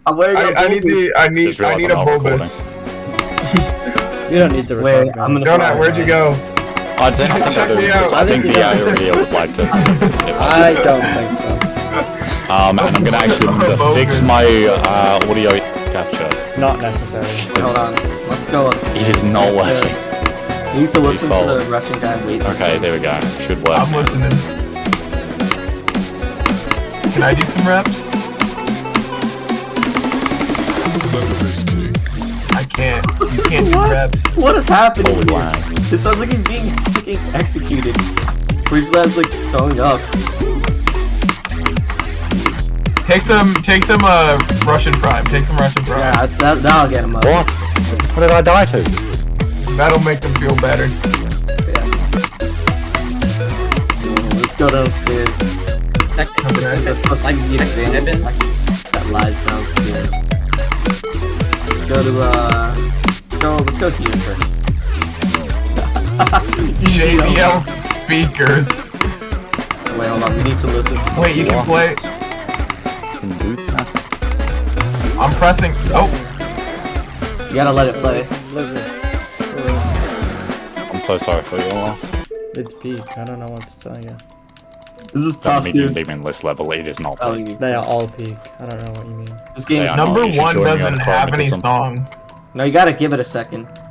I'm wearing a I need Just realized a I'm not bulbous. You don't need to Wait, record. I'm gonna Donut, where'd you go? I think the area would like to. I don't think so. And I'm gonna actually fix my audio capture. Not necessary. Hold on. Let's go upstairs. It is not working. You need to listen to the Russian guy wait. Okay, there we go. Should work. I'm listening. Can I do some reps? I can't. You can't do reps. What is happening Holy here? wow. It sounds like he's being fucking executed. Freeze Lab's like going up. Take some Russian prime. Take some Russian prime. Yeah, that'll get him up. What? What did I die to? That'll make them feel better. Yeah. Let's go downstairs. Let's go see the advance that lies downstairs. Let's go here first. JBL speakers. Wait, hold on. We need to listen to. Wait, you can play. I'm pressing. Oh, You gotta let it play. I'm so sorry for you all. It's peak. I don't know what to tell you. This is Don't tough, mean dude. leaving this level. It is not. Telling you. They are all peak. I don't know what you mean. This game is Yeah, number you should one join me on doesn't Chrome have any because song. No, you gotta give it a second.